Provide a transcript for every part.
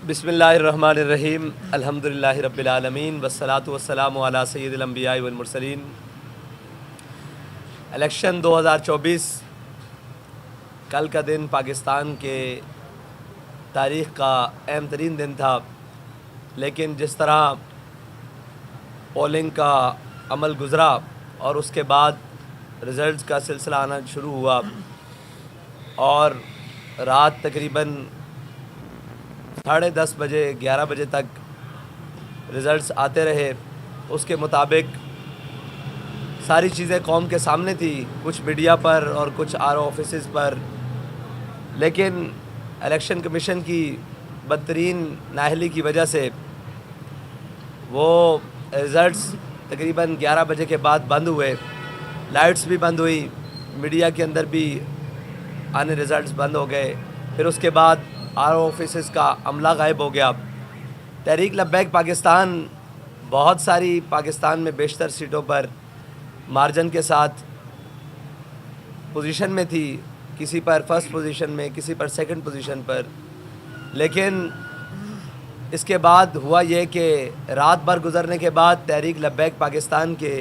बिस्मिल्लाहिर्रहमानिर्रहीम अल्हम्दुलिल्लाहि रब्बिल आलमीन वस्सलातु वस्सलामु अला सय्यिदिल अंबिया'i वल मुरसलीन। इलेक्शन 2024 कल का दिन पाकिस्तान के तारीख़ का अहम तरीन दिन था, लेकिन जिस तरह पोलिंग का अमल गुज़रा और उसके बाद रिज़ल्ट्स का सिलसिला आना शुरू हुआ और रात तकरीबन 10:30 बजे 11 बजे तक रिज़ल्ट्स आते रहे। उसके मुताबिक सारी चीज़ें कौम के सामने थी, कुछ मीडिया पर और कुछ आरओ ऑफिसेज़ पर, लेकिन इलेक्शन कमीशन की बदतरीन नाअहली की वजह से वो रिज़ल्ट्स तकरीबन 11 बजे के बाद बंद हुए। लाइट्स भी बंद हुई, मीडिया के अंदर भी आने रिज़ल्ट्स बंद हो गए। फिर उसके बाद आरओ ऑफिसेज़ का अमला गायब हो गया। तहरीक लब्बैक पाकिस्तान बहुत सारी पाकिस्तान में बेशतर सीटों पर मार्जिन के साथ पोजीशन में थी, किसी पर फर्स्ट पोजीशन में, किसी पर सेकंड पोजीशन पर। लेकिन इसके बाद हुआ ये कि रात भर गुजरने के बाद तहरीक लब्बैक पाकिस्तान के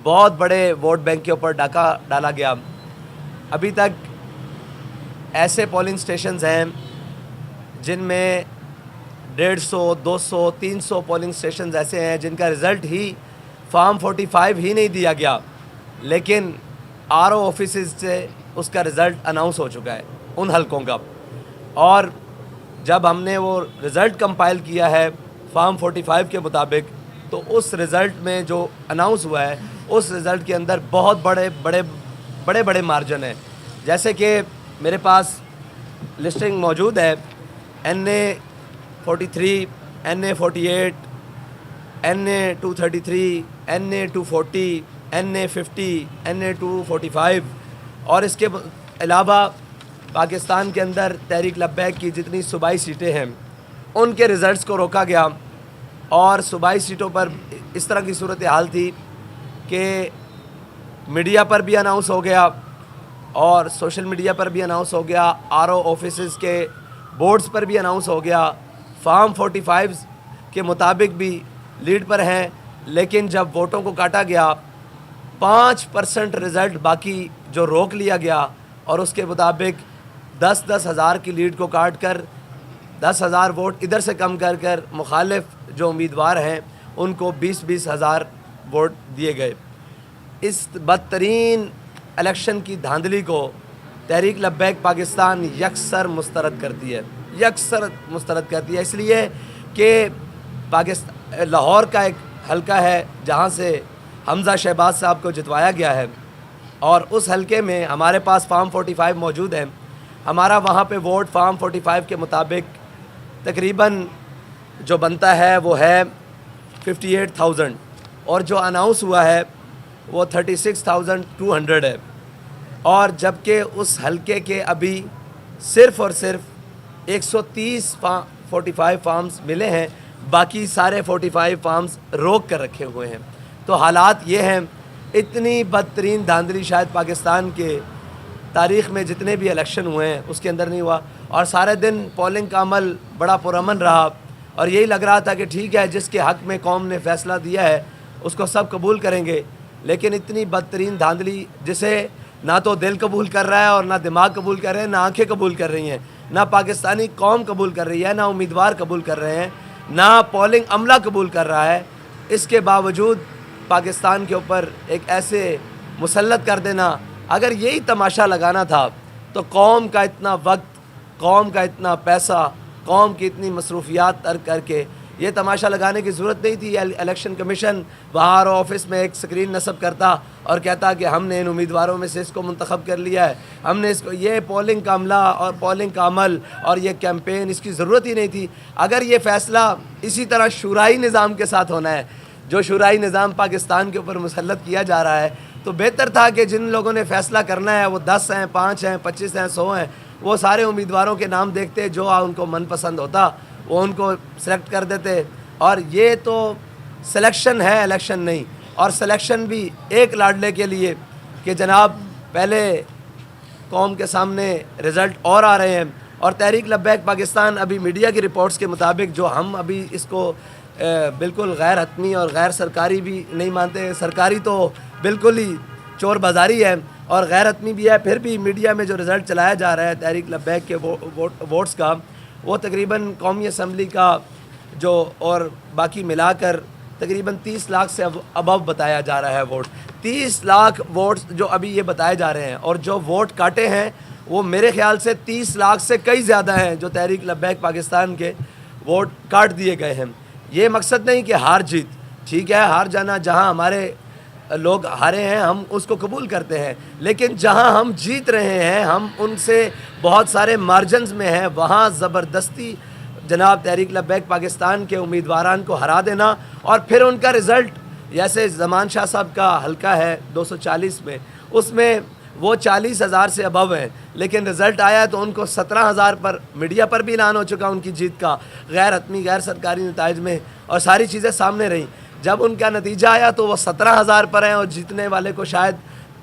बहुत बड़े वोट बैंक के ऊपर डाका डाला गया। अभी तक ऐसे पोलिंग स्टेशंस हैं जिनमें 150, 200, 300 पोलिंग स्टेशंस ऐसे हैं जिनका रिज़ल्ट ही फॉर्म 45 ही नहीं दिया गया, लेकिन आरओ ऑफिसेज़ से उसका रिज़ल्ट अनाउंस हो चुका है उन हलकों का। और जब हमने वो रिज़ल्ट कंपाइल किया है फॉर्म 45 के मुताबिक, तो उस रिज़ल्ट में जो अनाउंस हुआ है उस रिज़ल्ट के अंदर बहुत बड़े बड़े मार्जिन है। जैसे कि मेरे पास लिस्टिंग मौजूद है, NA 43, NA 48, NA 233, NA 240, NA 50, NA 245 और इसके अलावा पाकिस्तान के अंदर तहरीक लब्बैक की जितनी सूबाई सीटें हैं उनके रिज़ल्ट्स को रोका गया। और सूबाई सीटों पर इस तरह की सूरत हाल थी कि मीडिया पर भी अनाउंस हो गया और सोशल मीडिया पर भी अनाउंस हो गया, आरओ ऑफिसेज़ के बोर्ड्स पर भी अनाउंस हो गया, फॉर्म 45 के मुताबिक भी लीड पर हैं। लेकिन जब वोटों को काटा गया 5% रिज़ल्ट बाकी जो रोक लिया गया और उसके मुताबिक 10-10 हज़ार की लीड को काट कर 10,000 वोट इधर से कम कर कर मुखालिफ जो उम्मीदवार हैं उनको 20-20 हज़ार वोट दिए गए। इस बदतरीन इलेक्शन की धांधली को तहरीक लब्बैक पाकिस्तान यकसर मुस्तरद करती है, इसलिए कि पाकिस्तान लाहौर का एक हलका है जहां से हमज़ा शहबाज साहब को जितवाया गया है और उस हलके में हमारे पास फॉर्म 45 मौजूद है। हमारा वहां पे वोट फॉर्म 45 के मुताबिक तकरीबन जो बनता है वो है 58,000 और जो अनाउंस हुआ है वो 36,200 है। और जबकि उस हलके के अभी सिर्फ़ और सिर्फ 130 45 फार्म्स मिले हैं, बाकी सारे 45 फार्म्स रोक कर रखे हुए हैं। तो हालात ये हैं, इतनी बदतरीन धांधली शायद पाकिस्तान के तारीख़ में जितने भी इलेक्शन हुए हैं उसके अंदर नहीं हुआ। और सारे दिन पोलिंग का अमल बड़ा पुरअमन रहा और यही लग रहा था कि ठीक है, जिसके हक़ में कौम ने फ़ैसला दिया है उसको सब कबूल करेंगे। लेकिन इतनी बदतरीन धांधली जिसे ना तो दिल कबूल कर रहा है और ना दिमाग कबूल कर रहे हैं, ना आंखें कबूल कर रही हैं, ना पाकिस्तानी कौम कबूल कर रही है, ना उम्मीदवार कबूल कर रहे हैं, ना पोलिंग अमला कबूल कर रहा है। इसके बावजूद पाकिस्तान के ऊपर एक ऐसे मुसल्लत कर देना, अगर यही तमाशा लगाना था तो कौम का इतना वक्त, कौम का इतना पैसा, कौम की इतनी मसरूफियात तर्क करके ये तमाशा लगाने की ज़रूरत नहीं थी। इलेक्शन कमीशन बाहर ऑफिस में एक स्क्रीन नस्ब करता और कहता कि हमने इन उम्मीदवारों में से इसको मुंतखब कर लिया है, हमने इसको, ये पोलिंग का अमला और पोलिंग का अमल और ये कैंपेन, इसकी ज़रूरत ही नहीं थी। अगर ये फ़ैसला इसी तरह शुराई निज़ाम के साथ होना है, जो शुराई निज़ाम पाकिस्तान के ऊपर मुसल्लत किया जा रहा है, तो बेहतर था कि जिन लोगों ने फ़ैसला करना है वो 10 हैं, 5 हैं, 25 हैं, 100 हैं, वो सारे उम्मीदवारों के नाम देखते, जो उनको मनपसंद होता वो उनको सेलेक्ट कर देते। और ये तो सिलेक्शन है, इलेक्शन नहीं। और सिलेक्शन भी एक लाडले के लिए कि जनाब पहले कौम के सामने रिज़ल्ट और आ रहे हैं और तहरीक लब्बैक पाकिस्तान अभी मीडिया की रिपोर्ट्स के मुताबिक, जो हम अभी इसको बिल्कुल गैर हतमी और गैर सरकारी भी नहीं मानते, सरकारी तो बिल्कुल ही चोर बाज़ारी है और गैर हतमी भी है, फिर भी मीडिया में जो रिज़ल्ट चलाया जा रहा है तहरीक लब्बैक के वोट्स का, वो तकरीबन कौमी असम्बली का जो और बाकी मिलाकर तकरीबन 30 लाख से अबव बताया जा रहा है वोट। 30 लाख वोट्स जो अभी ये बताए जा रहे हैं, और जो वोट काटे हैं वो मेरे ख्याल से 30 लाख से कई ज़्यादा हैं जो तहरीक लब्बैक पाकिस्तान के वोट काट दिए गए हैं। ये मकसद नहीं कि हार जीत, ठीक है, हार जाना, जहां हमारे लोग हारे हैं हम उसको कबूल करते हैं, लेकिन जहां हम जीत रहे हैं, हम उनसे बहुत सारे मार्जिन्स में हैं, वहां ज़बरदस्ती जनाब तहरीक लब्बैक पाकिस्तान के उम्मीदवारान को हरा देना और फिर उनका रिज़ल्ट, जैसे ज़मान शाह साहब का हल्का है 240 में, उसमें वो 40,000 से अबव हैं, लेकिन रिज़ल्ट आया तो उनको 17,000 पर मीडिया पर भी ऐलान हो चुका उनकी जीत का, गैर हतमी गैर सरकारी नताइज में, और सारी चीज़ें सामने रहीं। जब उनका नतीजा आया तो वो 17,000 पर हैं और जीतने वाले को शायद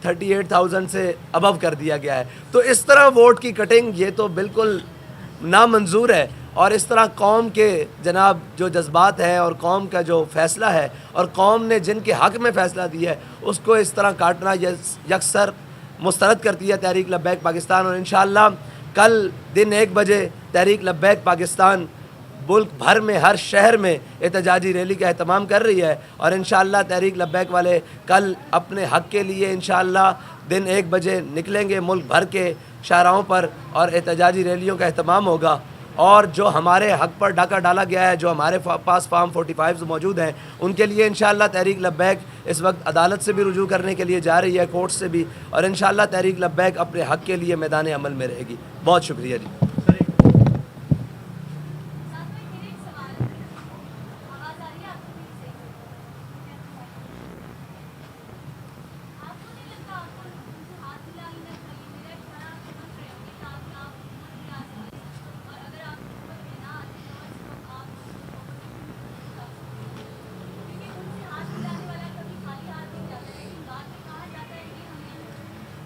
38,000 से अबव कर दिया गया है। तो इस तरह वोट की कटिंग ये तो बिल्कुल नामंजूर है, और इस तरह कौम के जनाब जो जज्बात हैं और कौम का जो फ़ैसला है और कौम ने जिनके हक़ में फ़ैसला दिया है उसको इस तरह काटना यकसर मुस्तरद करती है तहरीक लब्बैक पाकिस्तान। और इंशाअल्लाह कल दिन 1 बजे तहरीक लब्बैक पाकिस्तान मुल्क भर में हर शहर में एहतजाजी रैली का एहतमाम कर रही है, और इंशाअल्लाह तहरीक लब्बैक वाले कल अपने हक़ के लिए इंशाअल्लाह दिन 1 बजे निकलेंगे मुल्क भर के शाहराहों पर और एहतजाजी रैलियों का एहतमाम होगा। और जो हमारे हक़ पर डाका डाला गया है, जो हमारे पास फार्म 45 मौजूद हैं, उनके लिए इंशाअल्लाह तहरीक लब्बैक इस वक्त अदालत से भी रुजू करने के लिए जा रही है, कोर्ट से भी, और इंशाअल्लाह तहरीक लब्बैक अपने हक़ के लिए मैदान अमल में रहेगी। बहुत शुक्रिया जी।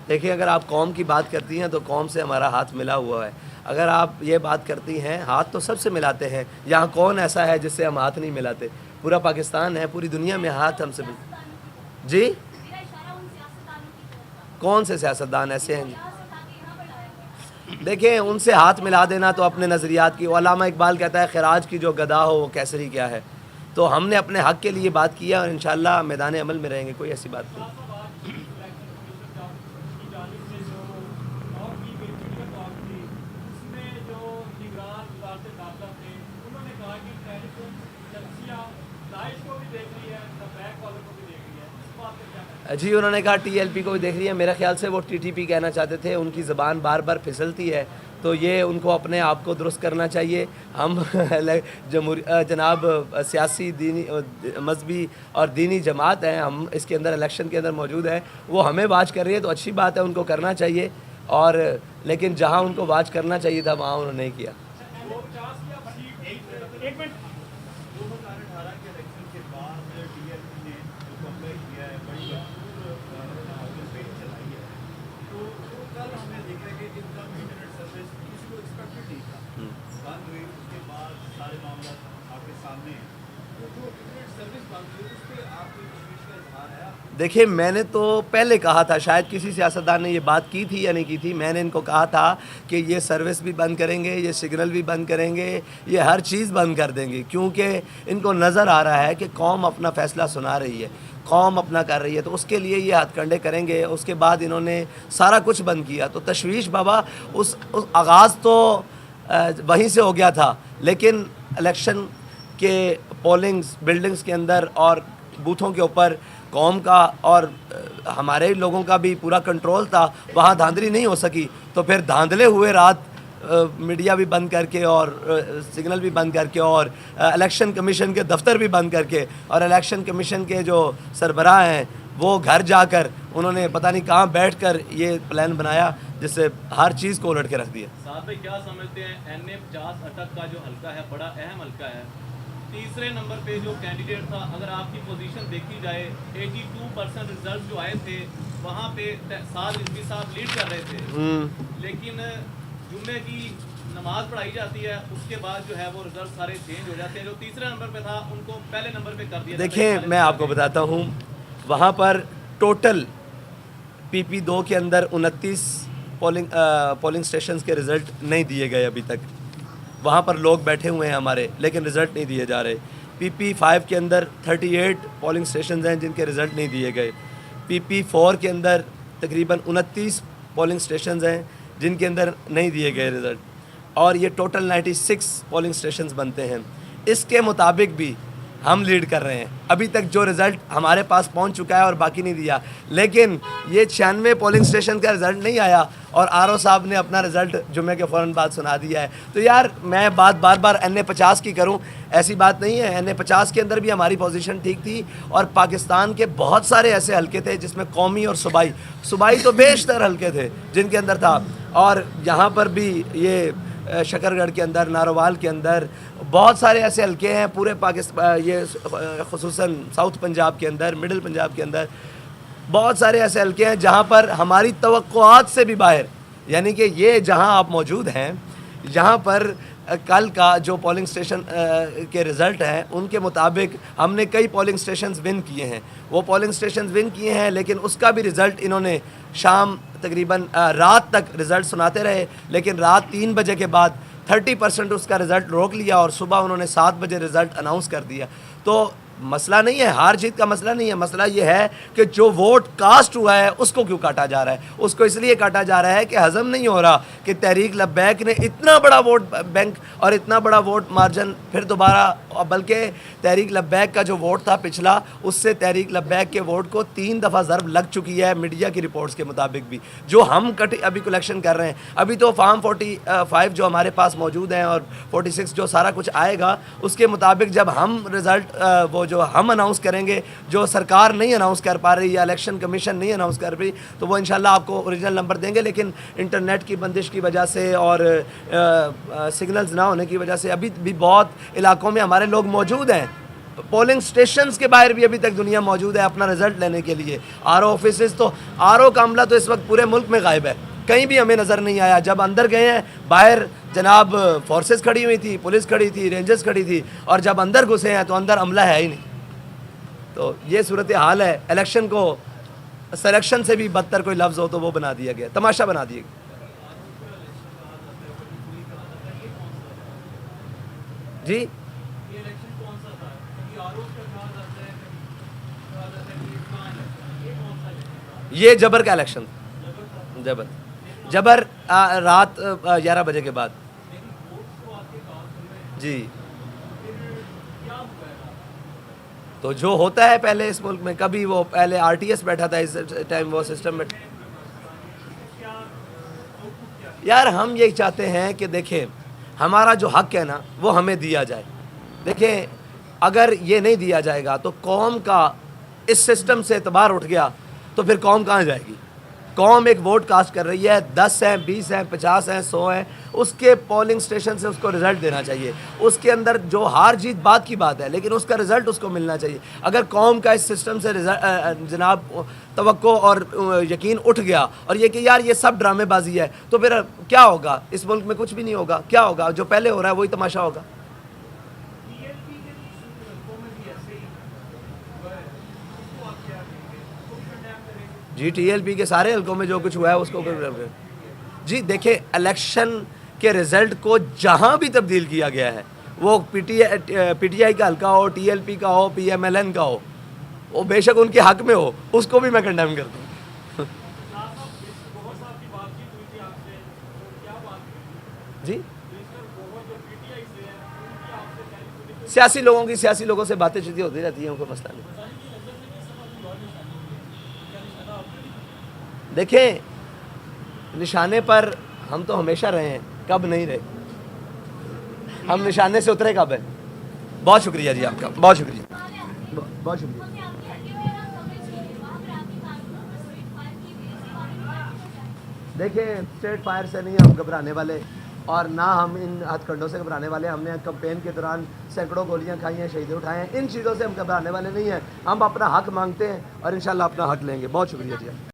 देखिए, अगर आप कौम की बात करती हैं तो कौम से हमारा हाथ मिला हुआ है। अगर आप ये बात करती हैं, हाथ तो सबसे मिलाते हैं, यहाँ कौन ऐसा है जिससे हम हाथ नहीं मिलाते? पूरा पाकिस्तान है, पूरी दुनिया में हाथ हमसे जी। कौन से सियासतदान ऐसे हैं? देखिए, उनसे हाथ मिला देना तो अपने नज़रियात की, अल्लामा इकबाल कहता है खिराज की जो गदा हो वो कैसरी क्या है। तो हमने अपने हक़ के लिए बात किया और इंशाअल्लाह मैदान अमल में रहेंगे, कोई ऐसी बात नहीं। जी, उन्होंने कहा TLP को भी देख लिया। मेरा ख्याल से वो TTP कहना चाहते थे, उनकी ज़बान बार बार फिसलती है, तो ये उनको अपने आप को दुरुस्त करना चाहिए। हम जनाब सियासी, दीनी, मजहबी और दीनी जमात हैं, हम इसके अंदर इलेक्शन के अंदर मौजूद हैं, वो हमें वाच कर रही है तो अच्छी बात है, उनको करना चाहिए, और लेकिन जहाँ उनको वाच करना चाहिए था वहाँ उन्होंने नहीं किया। देखिए, मैंने तो पहले कहा था, शायद किसी सियासतदान ने ये बात की थी या नहीं की थी, मैंने इनको कहा था कि ये सर्विस भी बंद करेंगे, ये सिग्नल भी बंद करेंगे, ये हर चीज़ बंद कर देंगे, क्योंकि इनको नज़र आ रहा है कि कौम अपना फ़ैसला सुना रही है, कौम अपना कर रही है, तो उसके लिए ये हथकंडे करेंगे। उसके बाद इन्होंने सारा कुछ बंद किया, तो तशवीश बाबा उस आगाज़ तो वहीं से हो गया था, लेकिन इलेक्शन के पोलिंग्स बिल्डिंग्स के अंदर और बूथों के ऊपर कौम का और हमारे लोगों का भी पूरा कंट्रोल था, वहाँ धांधली नहीं हो सकी, तो फिर धांधले हुए रात मीडिया भी बंद करके और सिग्नल भी बंद करके और इलेक्शन कमीशन के दफ्तर भी बंद करके, और इलेक्शन कमीशन के जो सरबराह हैं वो घर जाकर उन्होंने पता नहीं कहाँ बैठकर ये प्लान बनाया जिससे हर चीज़ को उलट के रख दिया। साहब भाई, क्या समझते हैं NA-50 अटक का जो हल्का है बड़ा अहम हल्का है, तीसरे नंबर पे जो कैंडिडेट था, अगर आपकी पोजीशन देखी जाए 82% रिजल्ट जो आए थे वहाँ पे साद रिजवी साहब लीड कर रहे थे, लेकिन जुम्मे की नमाज पढ़ाई जाती है, उसके बाद जो है वो रिजल्ट सारे चेंज हो जाते हैं। जो तीसरे नंबर पे था उनको पहले नंबर पे कर दिया। देखिए मैं आपको बताता हूँ, वहाँ पर टोटल PP2 के अंदर 29 पोलिंग स्टेशंस के रिज़ल्ट नहीं दिए गए अभी तक। वहाँ पर लोग बैठे हुए हैं हमारे, लेकिन रिज़ल्ट नहीं दिए जा रहे। PP5 के अंदर 38 पोलिंग स्टेशंस हैं जिनके रिज़ल्ट नहीं दिए गए। PP4 के अंदर तकरीबन 29 पोलिंग स्टेशंस हैं जिनके अंदर नहीं दिए गए रिज़ल्ट, और ये टोटल 96 पोलिंग स्टेशंस बनते हैं। इसके मुताबिक भी हम लीड कर रहे हैं। अभी तक जो रिज़ल्ट हमारे पास पहुंच चुका है और बाकी नहीं दिया, लेकिन ये 96 पोलिंग स्टेशन का रिज़ल्ट नहीं आया और RO साहब ने अपना रिज़ल्ट जुम्मे के फ़ौरन बाद सुना दिया है। तो यार मैं बात बार बार NA50 की करूं, ऐसी बात नहीं है। NA50 के अंदर भी हमारी पोजीशन ठीक थी, और पाकिस्तान के बहुत सारे ऐसे हलके थे जिसमें कौमी और सूबाई तो बेशतर हलके थे जिनके अंदर था। और यहाँ पर भी ये शकरगढ़ के अंदर, नारोवाल के अंदर बहुत सारे ऐसे हलके हैं पूरे पाकिस्तान, ये ख़ुसूसन साउथ पंजाब के अंदर, मिडिल पंजाब के अंदर बहुत सारे ऐसे हलके हैं जहाँ पर हमारी तवक्कुआत से भी बाहर, यानी कि ये जहाँ आप मौजूद हैं, यहाँ पर कल का जो पोलिंग स्टेशन के रिज़ल्ट हैं उनके मुताबिक हमने कई पोलिंग स्टेशंस विन किए हैं। वो पोलिंग स्टेशंस विन किए हैं, लेकिन उसका भी रिज़ल्ट इन्होंने शाम तकरीबन रात तक रिज़ल्ट सुनाते रहे, लेकिन रात 3 बजे के बाद 30% उसका रिज़ल्ट रोक लिया और सुबह उन्होंने 7 बजे रिज़ल्ट अनाउंस कर दिया। तो मसला नहीं है, हार जीत का मसला नहीं है, मसला ये है कि जो वोट कास्ट हुआ है उसको क्यों काटा जा रहा है। उसको इसलिए काटा जा रहा है कि हज़म नहीं हो रहा कि तहरीक लब्बैक ने इतना बड़ा वोट बैंक और इतना बड़ा वोट मार्जिन फिर दोबारा, बल्कि तहरीक लब्बैक का जो वोट था पिछला, उससे तहरीक लब्बैक के वोट को 3 दफ़ा ज़रब लग चुकी है मीडिया की रिपोर्ट्स के मुताबिक भी, जो हम अभी कलेक्शन कर रहे हैं। अभी तो फार्म 45 जो हमारे पास मौजूद हैं और 46 जो सारा कुछ आएगा, उसके मुताबिक जब हम रिज़ल्ट वो जो हम अनाउंस करेंगे, जो सरकार नहीं अनाउंस कर पा रही या इलेक्शन कमीशन नहीं अनाउंस कर रही, तो वो इंशाल्लाह आपको ओरिजिनल नंबर देंगे। लेकिन इंटरनेट की बंदिश की वजह से और सिग्नल्स ना होने की वजह से अभी भी बहुत इलाकों में हमारे लोग मौजूद हैं। पोलिंग स्टेशंस के बाहर भी अभी तक दुनिया मौजूद है अपना रिज़ल्ट लेने के लिए। RO ऑफिस, तो RO का अमला तो इस वक्त पूरे मुल्क में गायब है, कहीं भी हमें नज़र नहीं आया। जब अंदर गए हैं, बाहर जनाब फोर्सेस खड़ी हुई थी, पुलिस खड़ी थी, रेंजर्स खड़ी थी, और जब अंदर घुसे हैं तो अंदर अमला है ही नहीं। तो ये सूरत हाल है। इलेक्शन को सिलेक्शन से भी बदतर कोई लफ्ज़ हो तो वो बना दिया गया, तमाशा बना दिया गया। जी ये जबर का इलेक्शन, जबर रात 11 बजे के बाद। जी तो जो होता है पहले इस मुल्क में, कभी वो पहले RTS बैठा था, इस टाइम वो सिस्टम में। यार हम यही चाहते हैं कि देखें हमारा जो हक है ना वो हमें दिया जाए। देखें अगर ये नहीं दिया जाएगा तो कौम का इस सिस्टम से एतबार उठ गया तो फिर कौम कहाँ जाएगी। कौम एक वोट कास्ट कर रही है, 10 हैं, 20 हैं, 50 हैं, 100 हैं, उसके पोलिंग स्टेशन से उसको रिज़ल्ट देना चाहिए। उसके अंदर जो हार जीत बात की बात है, लेकिन उसका रिज़ल्ट उसको मिलना चाहिए। अगर कौम का इस सिस्टम से जनाब तवक्को और यकीन उठ गया और ये कि यार ये सब ड्रामेबाजी है, तो फिर क्या होगा इस मुल्क में? कुछ भी नहीं होगा। क्या होगा? जो पहले हो रहा है वही तमाशा होगा। जी TLP के सारे हलकों में जो कुछ हुआ है उसको जी देखिए, इलेक्शन के रिज़ल्ट को जहाँ भी तब्दील किया गया है, वो PTI का हलका हो, TLP का हो, PMLN का हो, वो बेशक उनके हक में हो, उसको भी मैं कंडेम करता हूँ। जी सियासी लोगों से बातें चीज़ें होती रहती हैं, उनको मसला नहीं। देखें निशाने पर हम तो हमेशा रहे हैं, कब नहीं रहे। हम निशाने से उतरे कब है। बहुत शुक्रिया जी आपका, बहुत शुक्रिया, बहुत शुक्रिया। देखिए स्ट्रेट फायर से नहीं हम घबराने वाले, और ना हम इन हथकंडों से घबराने वाले। हमने कैंपेन के दौरान सैकड़ों गोलियां खाई हैं, शहीदें उठाए हैं। इन चीज़ों से हम घबराने वाले नहीं हैं। हम अपना हक मांगते हैं और इंशाल्लाह अपना हक लेंगे। बहुत शुक्रिया जी।